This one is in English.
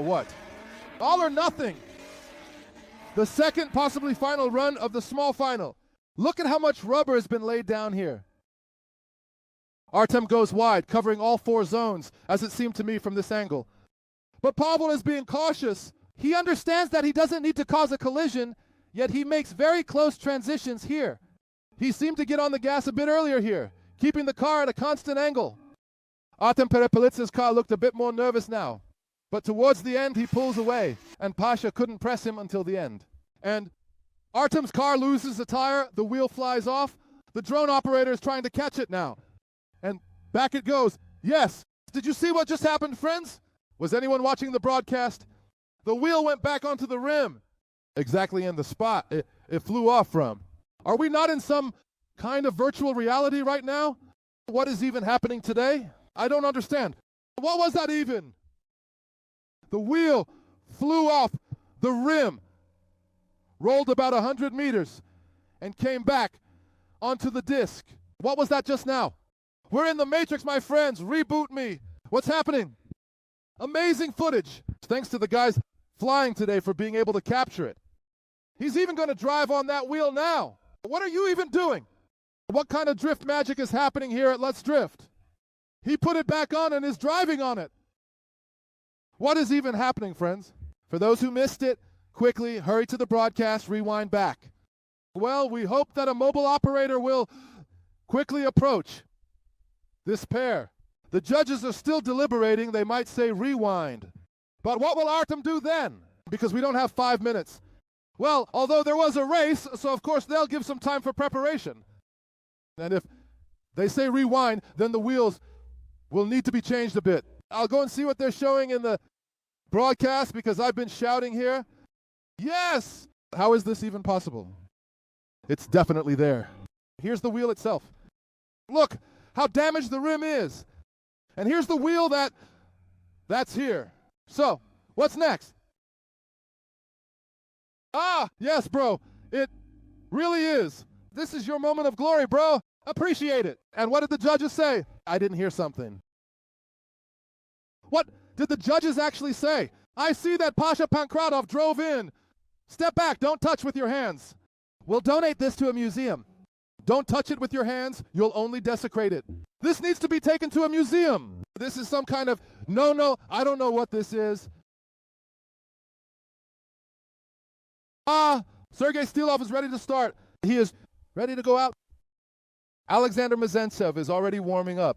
what? All or nothing. The second, possibly final run of the small final. Look at how much rubber has been laid down here. Artem goes wide, covering all 4 zones, as it seemed to me from this angle. But Pavel is being cautious. He understands that he doesn't need to cause a collision, yet he makes very close transitions here. He seemed to get on the gas a bit earlier here, keeping the car at a constant angle. Artem Perepelitsa's car looked a bit more nervous now. But towards the end, he pulls away, and Pasha couldn't press him until the end. And Artem's car loses a tire, the wheel flies off. The drone operator is trying to catch it now. And back it goes. Yes. Did you see what just happened, friends? Was anyone watching the broadcast? The wheel went back onto the rim, exactly in the spot it flew off from. Are we not in some kind of virtual reality right now? What is even happening today? I don't understand. What was that even? The wheel flew off the rim, rolled about 100 meters, and came back onto the disc. What was that just now? We're in the Matrix, my friends. Reboot me. What's happening? Amazing footage. Thanks to the guys flying today for being able to capture it. He's even going to drive on that wheel now. What are you even doing? What kind of drift magic is happening here at Let's Drift? He put it back on and is driving on it. What is even happening, friends? For those who missed it, quickly hurry to the broadcast, rewind back. Well, we hope that a mobile operator will quickly approach this pair. The judges are still deliberating. They might say rewind. But what will Artem do then? Because we don't have 5 minutes. Well, although there was a race, so of course they'll give some time for preparation. And if they say rewind, then the wheels will need to be changed a bit. I'll go and see what they're showing in the broadcast because I've been shouting here. Yes! How is this even possible? It's definitely there. Here's the wheel itself. Look how damaged the rim is. And here's the wheel that's here. So, what's next? Ah, yes, bro. It really is. This is your moment of glory, bro. Appreciate it. And what did the judges say? I didn't hear something. What did the judges actually say? I see that Pasha Pankratov drove in. Step back, don't touch with your hands. We'll donate this to a museum. Don't touch it with your hands, you'll only desecrate it. This needs to be taken to a museum. This is some kind of, no, I don't know what this is. Sergei Stilov is ready to start. He is ready to go out. Alexander Mazentsev is already warming up.